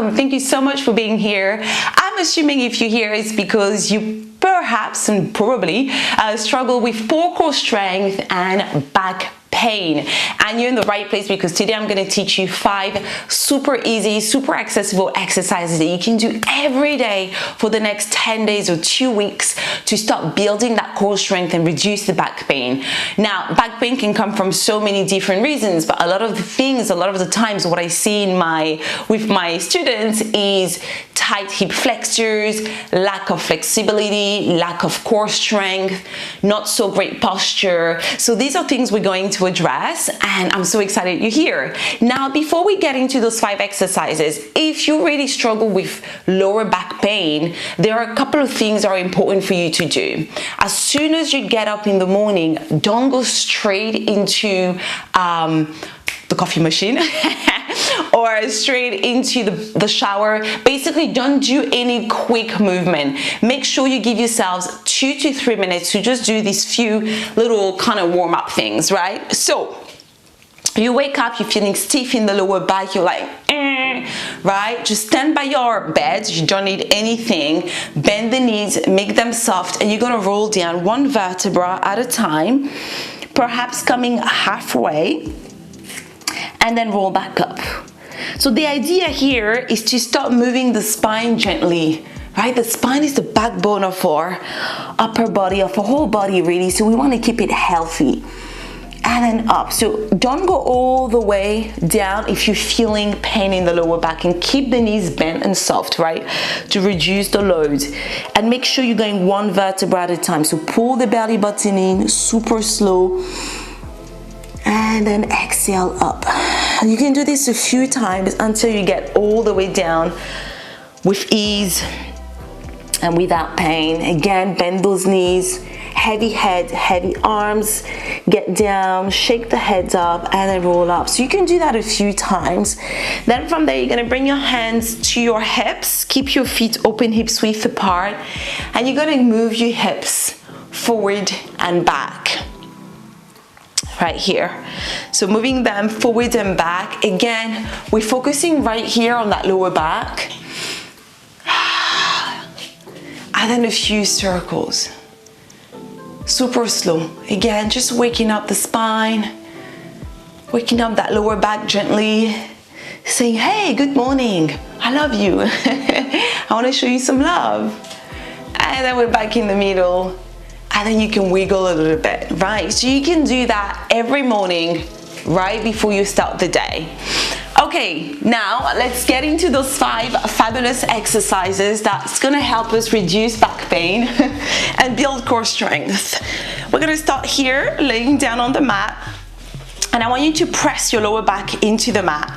welcome. Thank you so much for being here. I'm assuming if you're here, it's because you perhaps and probably struggle with poor core strength and back pain, and you're in the right place, because today I'm going to teach you 5 super easy, super accessible exercises that you can do every day for the next 10 days or 2 weeks to start building that core strength and reduce the back pain. Now, back pain can come from so many different reasons, but a lot of the times what I see with my students is tight hip flexors, lack of flexibility, lack of core strength, not so great posture. So these are things we're going to address, and I'm so excited you're here. Now, before we get into those 5 exercises, if you really struggle with lower back pain, there are a couple of things that are important for you to do. As soon as you get up in the morning, don't go straight into the coffee machine or straight into the shower. Basically, don't do any quick movement. Make sure you give yourselves 2 to 3 minutes to just do these few little kind of warm-up things, right? So you wake up, you're feeling stiff in the lower back, you're like, right? Just stand by your bed, you don't need anything. Bend the knees, make them soft, and you're gonna roll down 1 vertebra at a time, perhaps coming halfway, and then roll back up. So the idea here is to start moving the spine gently, right? The spine is the backbone of our upper body, of our whole body really, so we want to keep it healthy. And then up. So don't go all the way down if you're feeling pain in the lower back, and keep the knees bent and soft, right? To reduce the load. And make sure you're going 1 vertebra at a time. So pull the belly button in, super slow. And then exhale up. You can do this a few times until you get all the way down with ease and without pain. Again, bend those knees, heavy head, heavy arms, get down, shake the heads up, and then roll up. So you can do that a few times. Then from there, you're gonna bring your hands to your hips, keep your feet open, hips width apart, and you're gonna move your hips forward and back. Right here. So moving them forward and back. Again, we're focusing right here on that lower back. And then a few circles. Super slow. Again, just waking up the spine, waking up that lower back gently, saying, hey, good morning, I love you. I want to show you some love. And then we're back in the middle. And then you can wiggle a little bit, right? So you can do that every morning, right before you start the day. Okay, now let's get into those 5 fabulous exercises that's gonna help us reduce back pain and build core strength. We're gonna start here, laying down on the mat, and I want you to press your lower back into the mat.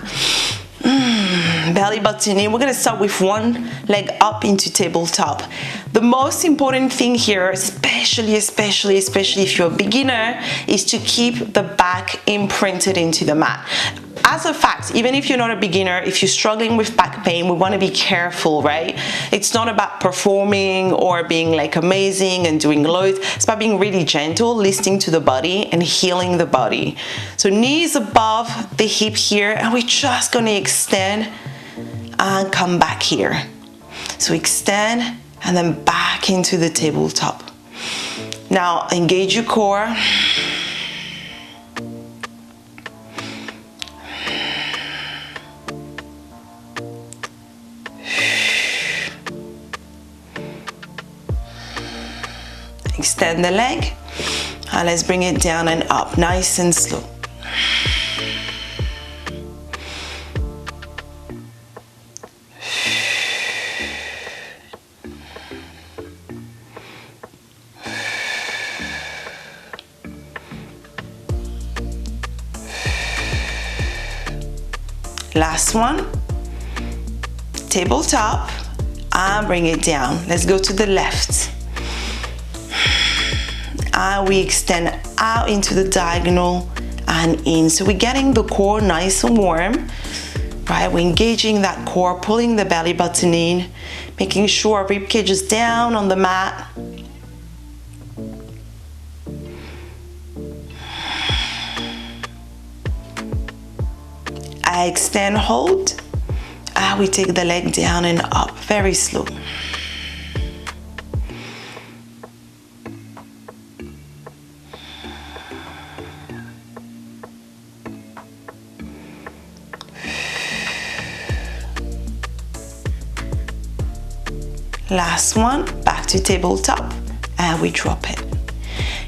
Belly button in. We're gonna start with 1 leg up into tabletop. The most important thing here, especially if you're a beginner, is to keep the back imprinted into the mat. As a fact, even if you're not a beginner, if you're struggling with back pain, we want to be careful, right? It's not about performing or being like amazing and doing loads. It's about being really gentle, listening to the body and healing the body. So knees above the hip here, and we're just going to extend and come back here. So extend and then back into the tabletop. Now engage your core. Extend the leg, and let's bring it down and up, nice and slow. Last one, tabletop, and bring it down. Let's go to the left. And we extend out into the diagonal and in. So we're getting the core nice and warm, right? We're engaging that core, pulling the belly button in, making sure our rib cage is down on the mat. I extend, hold, And we take the leg down and up, very slow. Last one, back to tabletop, and we drop it.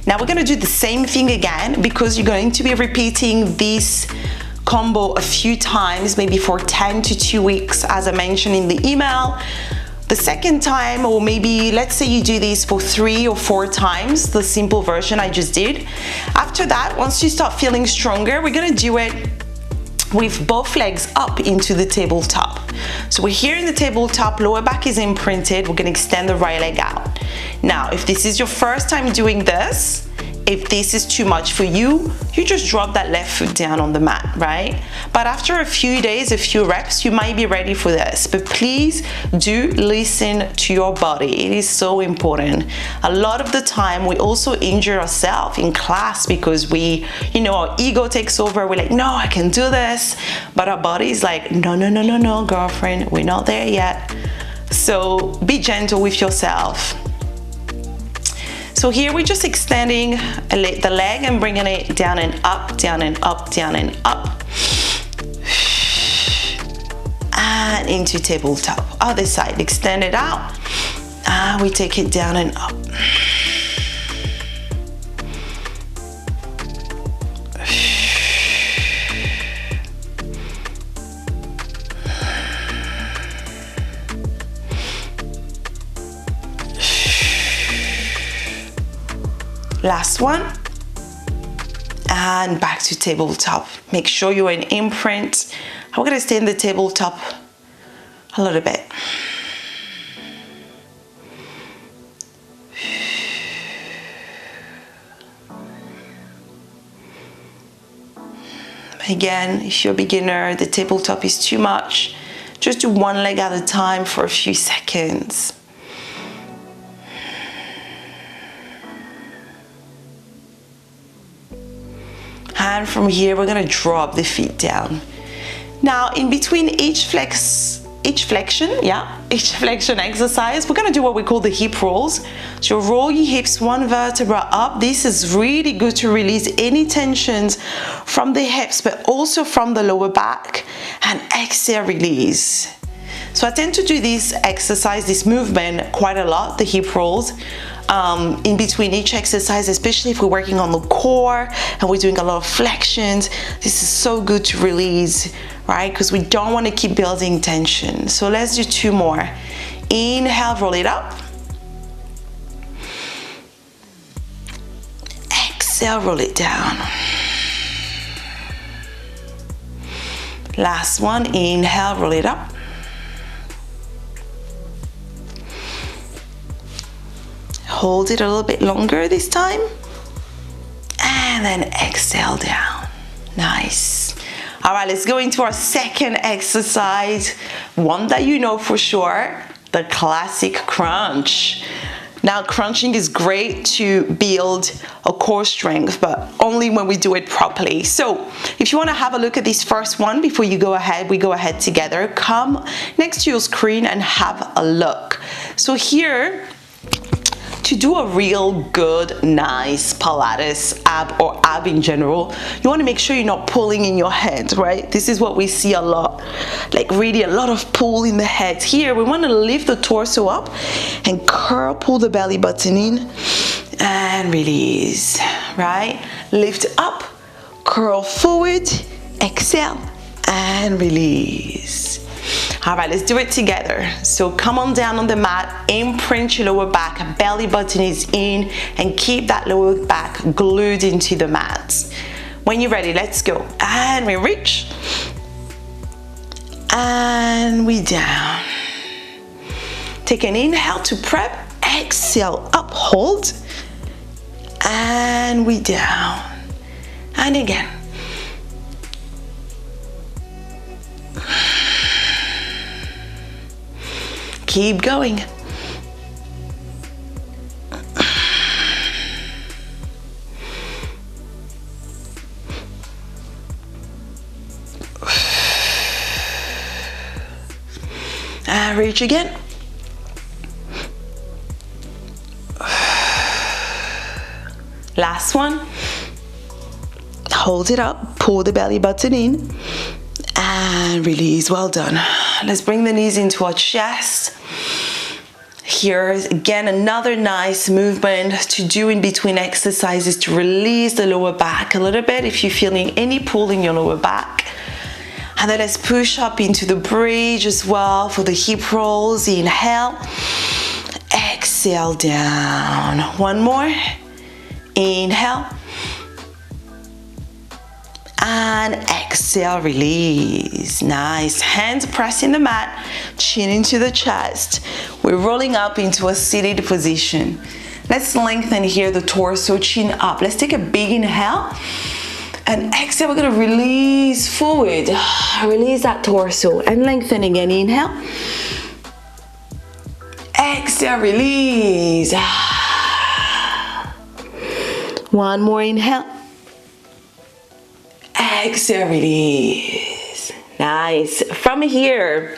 Now we're gonna do the same thing again, because you're going to be repeating this combo a few times, maybe for 10 to 2 weeks, as I mentioned in the email. The second time, or maybe let's say you do this for 3 or 4 times, the simple version I just did. After that, once you start feeling stronger, we're gonna do it with both legs up into the tabletop. So we're here in the tabletop, lower back is imprinted, we're gonna extend the right leg out. Now, if this is your first time doing this, if this is too much for you, you just drop that left foot down on the mat, right? But after a few days, a few reps, you might be ready for this. But please do listen to your body. It is so important. A lot of the time, we also injure ourselves in class because our ego takes over. We're like, no, I can do this. But our body is like, no, girlfriend, we're not there yet. So be gentle with yourself. So here we're just extending the leg and bringing it down and up, down and up, down and up. And into tabletop. Other side, extend it out. And we take it down and up. Last one, and back to tabletop. Make sure you're in imprint. I'm gonna stay in the tabletop a little bit. Again, if you're a beginner, the tabletop is too much. Just do one leg at a time for a few seconds. And from here, we're gonna drop the feet down. Now, in between each flexion exercise, we're gonna do what we call the hip rolls. So roll your hips one vertebra up. This is really good to release any tensions from the hips, but also from the lower back. And exhale, release. So I tend to do this exercise, this movement, quite a lot, the hip rolls. In between each exercise, especially if we're working on the core and we're doing a lot of flexions. This is so good to release, right? Because we don't want to keep building tension. So let's do 2 more. Inhale, roll it up. Exhale, roll it down. Last one, inhale, roll it up. Hold it a little bit longer this time. And then exhale down. Nice. All right, let's go into our second exercise. One that you know for sure, the classic crunch. Now, crunching is great to build a core strength, but only when we do it properly. So if you want to have a look at this first one before you go ahead, we go ahead together. Come next to your screen and have a look. So here, to do a real good, nice Pilates ab in general, you want to make sure you're not pulling in your head, right? This is what we see a lot, like really a lot of pull in the head. Here, we want to lift the torso up and curl, pull the belly button in and release, right? Lift up, curl forward, exhale and release. All right, let's do it together. So come on down on the mat, imprint your lower back, belly button is in, and keep that lower back glued into the mat. When you're ready, let's go. And we reach. And we down. Take an inhale to prep, exhale, up, hold. And we down. And again. Keep going. reach again. Last one. Hold it up, pull the belly button in, and release. Well done. Let's bring the knees into our chest. Here's again another nice movement to do in between exercises to release the lower back a little bit if you're feeling any pull in your lower back. And then let's push up into the bridge as well for the hip rolls. Inhale, exhale down. One more. Inhale. And exhale, release. Nice. Hands pressing the mat, chin into the chest. We're rolling up into a seated position. Let's lengthen here the torso, chin up. Let's take a big inhale. And exhale, we're gonna release forward. Release that torso and lengthen again. Inhale. Exhale, release. One more inhale. Exhale, release. Nice. From here,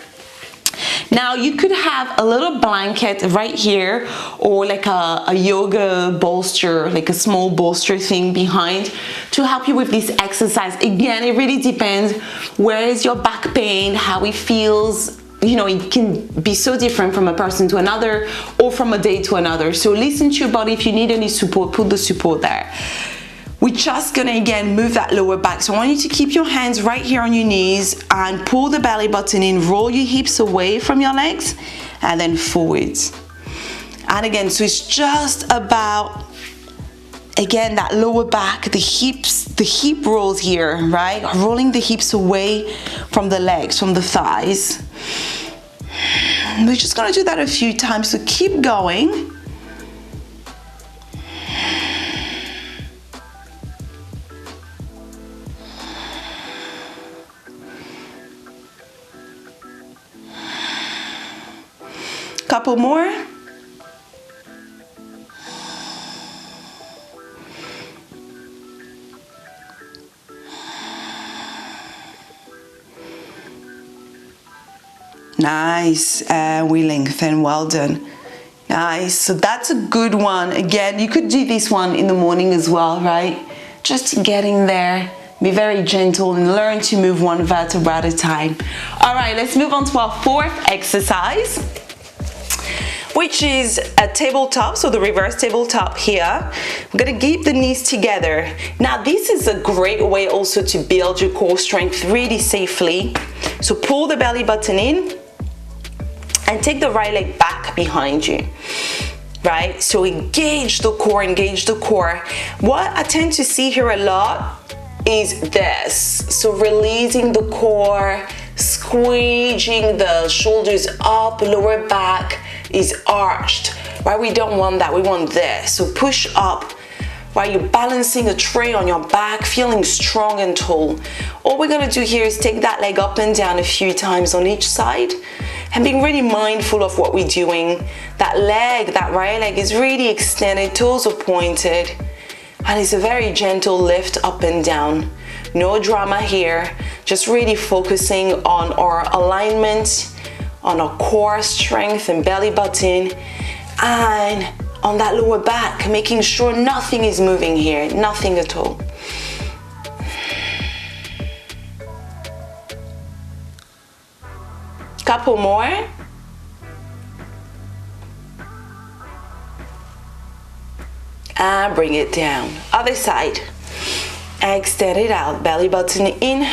now you could have a little blanket right here or like a yoga bolster, like a small bolster thing behind to help you with this exercise. Again, it really depends where is your back pain, how it feels. You know, it can be so different from a person to another or from a day to another. So listen to your body. If you need any support, put the support there. We're just gonna again move that lower back. So I want you to keep your hands right here on your knees and pull the belly button in, roll your hips away from your legs and then forwards. And again, so it's just about, again, that lower back, the hips, the hip rolls here, right? Rolling the hips away from the legs, from the thighs. We're just gonna do that a few times, so keep going. Couple more. Nice, and we lengthen. Well done. Nice. So that's a good one. Again, you could do this one in the morning as well, right? Just getting there. Be very gentle and learn to move one vertebra at a time. All right, let's move on to our fourth exercise, which is a tabletop, so the reverse tabletop here. We're gonna keep the knees together. Now this is a great way also to build your core strength really safely. So pull the belly button in and take the right leg back behind you, right? So engage the core, engage the core. What I tend to see here a lot is this. So releasing the core, squeezing the shoulders up, lower back is arched, right? We don't want that, we want this. So push up, right? You're balancing a tray on your back, feeling strong and tall. All we're gonna do here is take that leg up and down a few times on each side and being really mindful of what we're doing. That leg, that right leg is really extended, toes are pointed, and it's a very gentle lift up and down. No drama here, just really focusing on our alignment, on our core strength and belly button, and on that lower back, making sure nothing is moving here, nothing at all. Couple more. And bring it down. Other side. Extend it out, belly button in,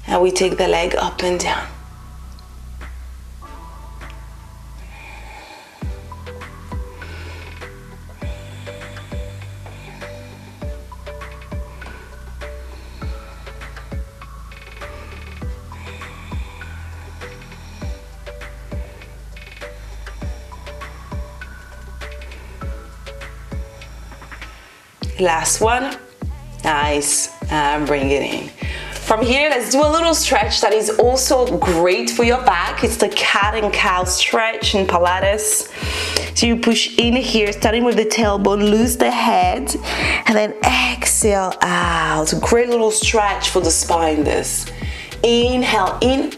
and we take the leg up and down. Last one. Nice, and bring it in. From here, let's do a little stretch that is also great for your back. It's the cat and cow stretch in Pilates. So you push in here, starting with the tailbone, loose the head, and then exhale out. Great little stretch for the spine, this. Inhale in.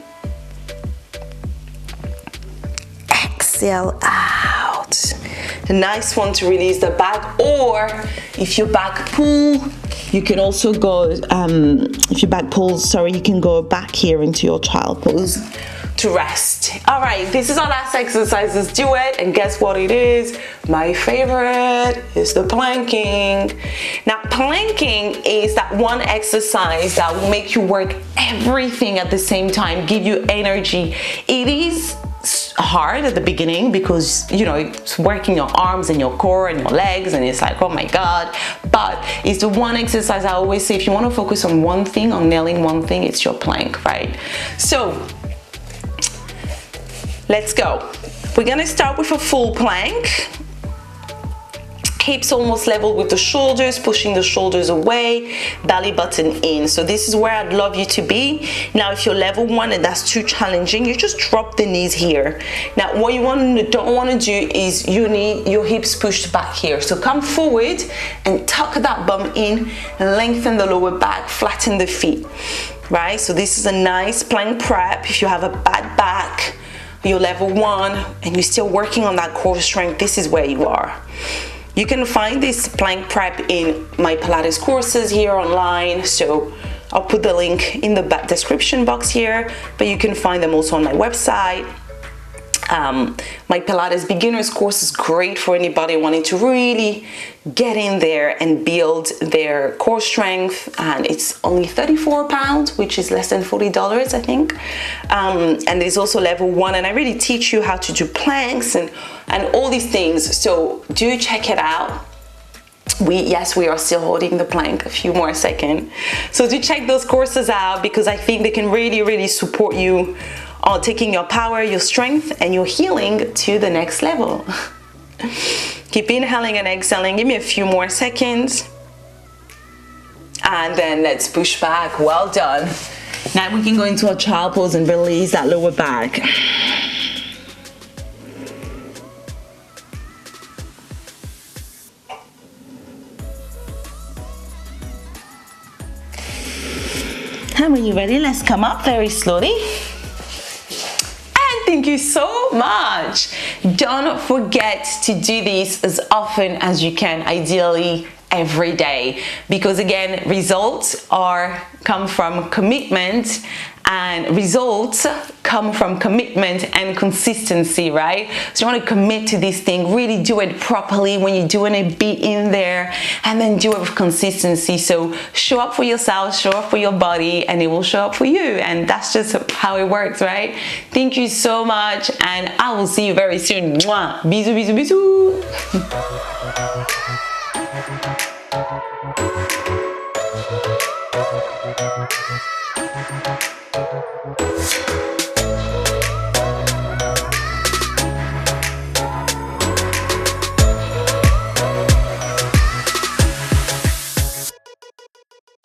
exhale out. A nice one to release the back, or if your back pull, you can also go, if your back pulls, sorry, you can go back here into your child pose to rest. All right, this is our last exercise. Let's do it. And guess what it is? My favorite is the planking. Now, planking is that one exercise that will make you work everything at the same time, give you energy. It is hard at the beginning because, you know, it's working your arms and your core and your legs, and it's like, oh my God. But it's the one exercise I always say, if you want to focus on one thing, on nailing one thing, it's your plank, right? So let's go. We're gonna start with a full plank. Hips almost level with the shoulders, pushing the shoulders away, belly button in. So this is where I'd love you to be. Now, if you're level 1 and that's too challenging, you just drop the knees here. Now, what you don't want to do is you need your hips pushed back here. So come forward and tuck that bum in, lengthen the lower back, flatten the feet, right? So this is a nice plank prep. If you have a bad back, you're level 1 and you're still working on that core strength, this is where you are. You can find this plank prep in my Pilates courses here online, so I'll put the link in the description box here, but you can find them also on my website. My Pilates beginners course is great for anybody wanting to really get in there and build their core strength, and it's only £34, which is less than $40, I think. And there's also level 1, and I really teach you how to do planks and all these things, so do check it out. Yes, we are still holding the plank a few more seconds, so do check those courses out, because I think they can really support you on taking your power, your strength, and your healing to the next level. Keep inhaling and exhaling. Give me a few more seconds. And then let's push back. Well done. Now we can go into a child pose and release that lower back. And when you're ready, let's come up very slowly. Thank you so much. Don't forget to do this as often as you can, ideally every day, because again, results come from commitment, and results come from commitment and consistency, right? So you want to commit to this thing, really do it properly when you're doing a bit in there, and then do it with consistency. So show up for yourself, show up for your body, and it will show up for you. And that's just how it works, right? Thank you so much, and I will see you very soon. Mwah. Bisous, bisous, bisous.